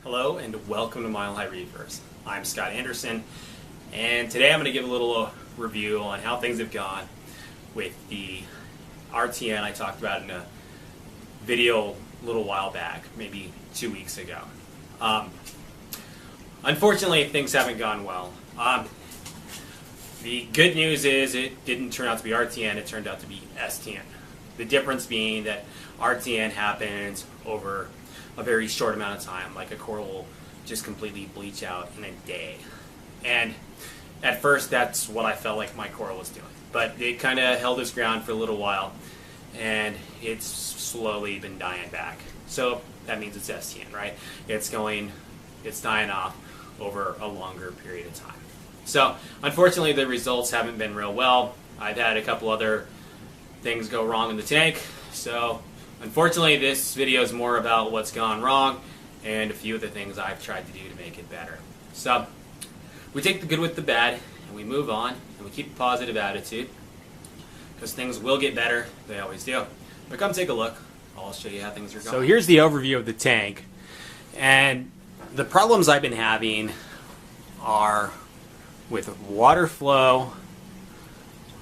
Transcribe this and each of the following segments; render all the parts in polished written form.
Hello and welcome to Mile High Reefers. I'm Scott Anderson, and today I'm going to give a little review on how things have gone with the RTN I talked about in a video a little while back, maybe 2 weeks ago. Unfortunately, things haven't gone well. The good news is it didn't turn out to be RTN, it turned out to be STN. The difference being that RTN happens over a very short amount of time, like a coral will just completely bleach out in a day. And at first that's what I felt like my coral was doing. But it kind of held its ground for a little while, and it's slowly been dying back. So that means it's STN, right? It's dying off over a longer period of time. So unfortunately the results haven't been real well. I've had a couple other things go wrong in the tank, so unfortunately this video is more about what's gone wrong and a few of the things I've tried to do to make it better. So we take the good with the bad and we move on and we keep a positive attitude, because things will get better, they always do. But come take a look, I'll show you how things are going. So here's the overview of the tank, and the problems I've been having are with water flow,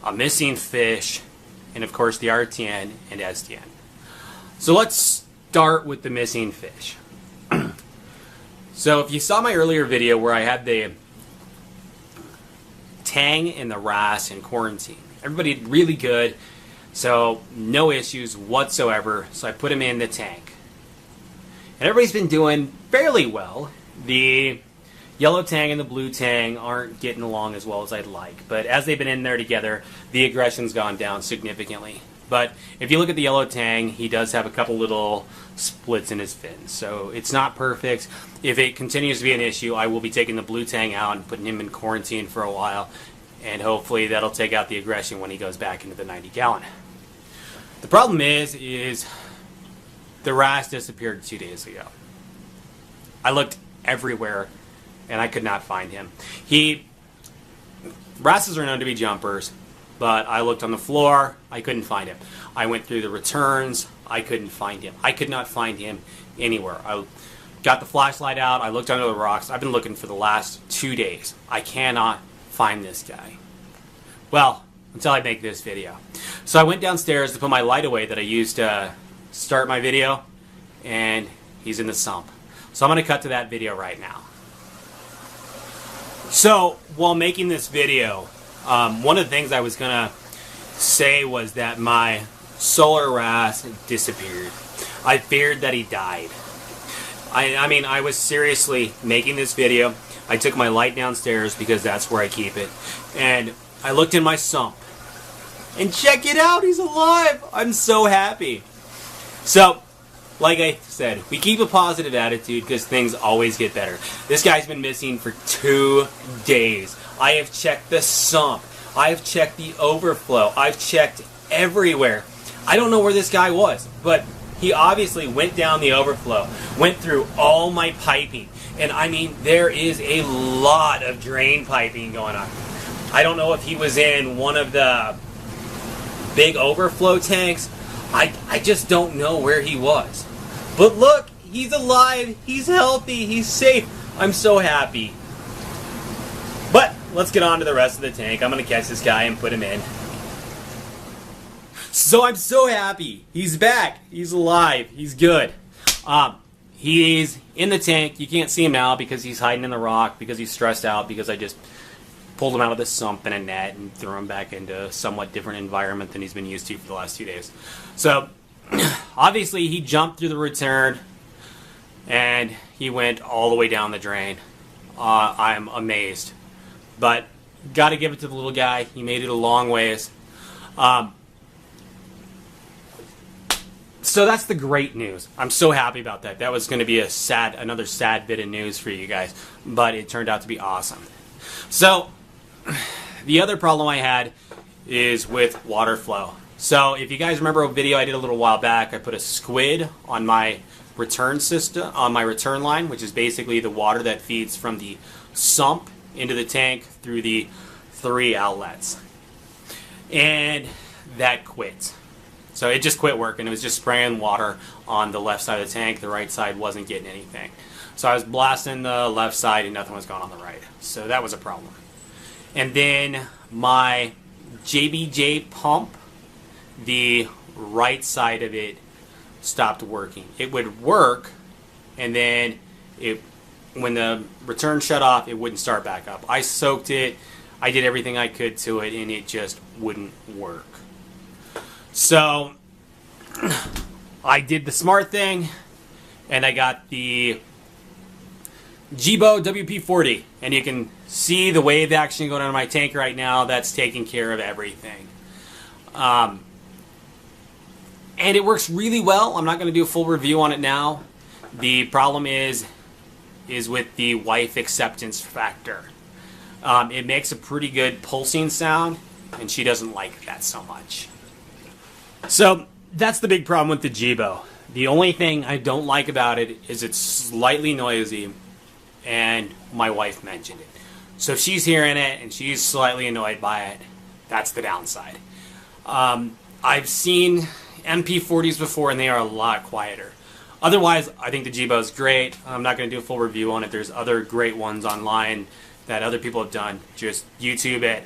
a missing fish, and of course the RTN and STN. So let's start with the missing fish. So if you saw my earlier video where I had the tang and the wrasse in quarantine, everybody did really good, so no issues whatsoever, so I put them in the tank. And everybody's been doing fairly well. The yellow tang and the blue tang aren't getting along as well as I'd like, but as they've been in there together, the aggression's gone down significantly. But if you look at the yellow tang, he does have a couple little splits in his fins, so it's not perfect. If it continues to be an issue, I will be taking the blue tang out and putting him in quarantine for a while, and hopefully that'll take out the aggression when he goes back into the 90-gallon. The problem is the wrasse disappeared 2 days ago. I looked everywhere and I could not find him. Wrasses are known to be jumpers, but I looked on the floor, I couldn't find him. I went through the returns, I couldn't find him. I could not find him anywhere. I got the flashlight out, I looked under the rocks. I've been looking for the last 2 days. I cannot find this guy. Well, until I make this video. So I went downstairs to put my light away that I used to start my video, and he's in the sump. So I'm going to cut to that video right now. So while making this video, one of the things I was going to say was that my solar wrasse disappeared. I feared that he died. I mean, I was seriously making this video. I took my light downstairs because that's where I keep it. And I looked in my sump. And check it out, he's alive! I'm so happy. So, like I said, we keep a positive attitude because things always get better. This guy's been missing for 2 days. I have checked the sump. I have checked the overflow. I've checked everywhere. I don't know where this guy was, but he obviously went down the overflow, went through all my piping, and I mean, there is a lot of drain piping going on. I don't know if he was in one of the big overflow tanks. I just don't know where he was. But look, he's alive, he's healthy, he's safe. I'm so happy. But let's get on to the rest of the tank. I'm going to catch this guy and put him in. So I'm so happy. He's back. He's alive. He's good. He's in the tank. You can't see him now because he's hiding in the rock, because he's stressed out, because I just pulled him out of the sump in a net and threw him back into a somewhat different environment than he's been used to for the last 2 days. So obviously he jumped through the return and he went all the way down the drain. I'm amazed. But got to give it to the little guy. He made it a long ways. So that's the great news. I'm so happy about that. That was going to be another sad bit of news for you guys, but it turned out to be awesome. So the other problem I had is with water flow. So if you guys remember a video I did a little while back, I put a squid on my return system, on my return line, which is basically the water that feeds from the sump into the tank through the 3 outlets. And that quit. So it just quit working. It was just spraying water on the left side of the tank. The right side wasn't getting anything. So I was blasting the left side and nothing was going on the right. So that was a problem. And then my JBJ pump, the right side of it stopped working. It would work, and then when the return shut off, it wouldn't start back up. I soaked it, I did everything I could to it, and it just wouldn't work. So I did the smart thing, and I got the Jebao WP-40, and you can see the wave action going on in my tank right now. That's taking care of everything. And it works really well. I'm not going to do a full review on it now. The problem is with the wife acceptance factor. It makes a pretty good pulsing sound, and she doesn't like that so much. So that's the big problem with the Jebao. The only thing I don't like about it is it's slightly noisy, and my wife mentioned it. So if she's hearing it and she's slightly annoyed by it, that's the downside. I've seen MP40s before, and they are a lot quieter. Otherwise, I think the Jebao is great. I'm not going to do a full review on it. There's other great ones online that other people have done. Just YouTube it.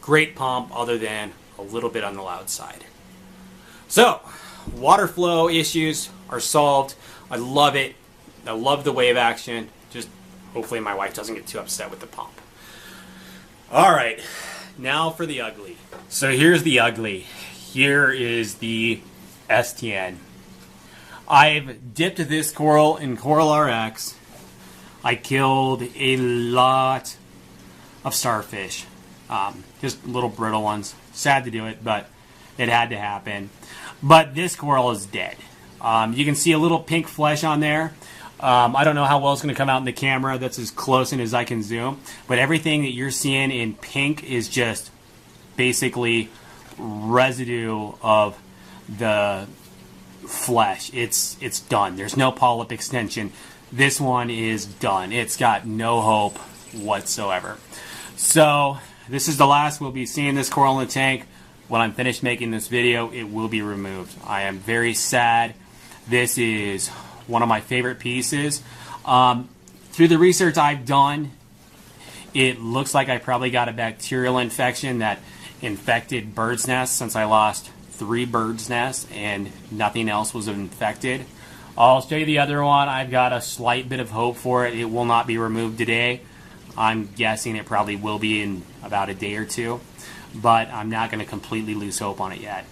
Great pump, other than a little bit on the loud side. So, water flow issues are solved. I love it. I love the wave action. Just hopefully my wife doesn't get too upset with the pump. Alright, now for the ugly. So here's the ugly. Here is the STN. I've dipped this coral in Coral RX. I killed a lot of starfish. Just little brittle ones. Sad to do it, but it had to happen. But this coral is dead. You can see a little pink flesh on there. I don't know how well it's going to come out in the camera. That's as close in as I can zoom. But everything that you're seeing in pink is just basically residue of the flesh. It's done. There's no polyp extension. This one is done. It's got no hope whatsoever. So this is the last we'll be seeing this coral in the tank. When I'm finished making this video, it will be removed. I am very sad. This is one of my favorite pieces. Through the research I've done, it looks like I probably got a bacterial infection that infected Birdsnest, since I lost 3 Birdsnests and nothing else was infected. I'll show you the other one. I've got a slight bit of hope for it. It will not be removed today. I'm guessing it probably will be in about a day or two, but I'm not going to completely lose hope on it yet.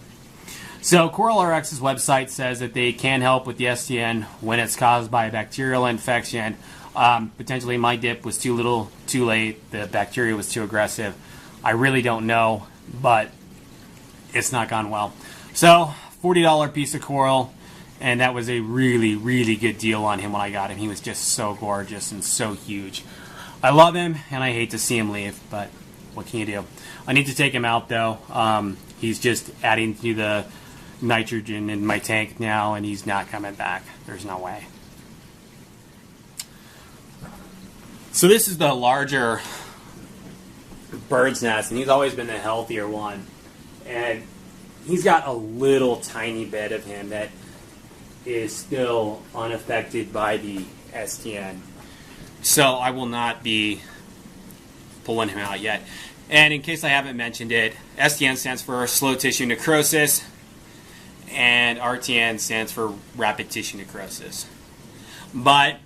So Coral RX's website says that they can help with the STN when it's caused by a bacterial infection. Potentially my dip was too little, too late. The bacteria was too aggressive. I really don't know, but it's not gone well. So $40 piece of coral, and that was a really, really good deal on him when I got him. He was just so gorgeous and so huge. I love him, and I hate to see him leave, but what can you do? I need to take him out, though. He's just adding to the nitrogen in my tank now, and he's not coming back. There's no way. So this is the larger Birdsnest, and he's always been the healthier one. And he's got a little tiny bit of him that is still unaffected by the STN. So I will not be pulling him out yet. And in case I haven't mentioned it, STN stands for slow tissue necrosis, and RTN stands for rapid tissue necrosis. But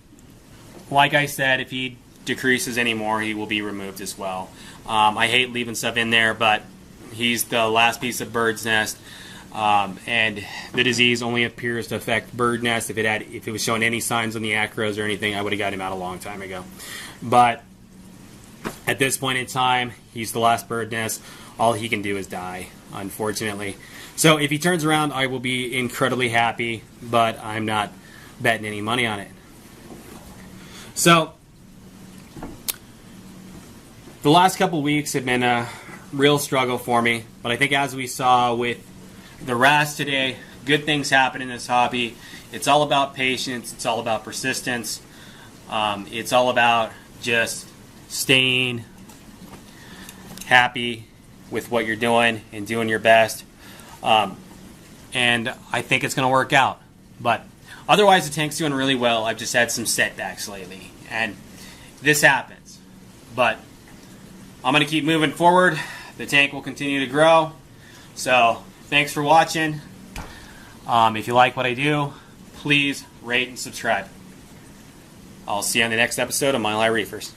like I said, if he decreases anymore, he will be removed as well. I hate leaving stuff in there, but he's the last piece of Birdsnest, and the disease only appears to affect Birdsnest. If it was showing any signs on the acros or anything, I would have got him out a long time ago. But at this point in time, he's the last Birdsnest. All he can do is die, unfortunately. So if he turns around, I will be incredibly happy, but I'm not betting any money on it. So the last couple weeks have been a real struggle for me, but I think as we saw with the RAS today, good things happen in this hobby. It's all about patience. It's all about persistence. It's all about just staying happy with what you're doing and doing your best. And I think it's going to work out. But Otherwise, the tank's doing really well. I've just had some setbacks lately, and this happens. But I'm going to keep moving forward. The tank will continue to grow. So thanks for watching. If you like what I do, please rate and subscribe. I'll see you on the next episode of Mile High Reefers.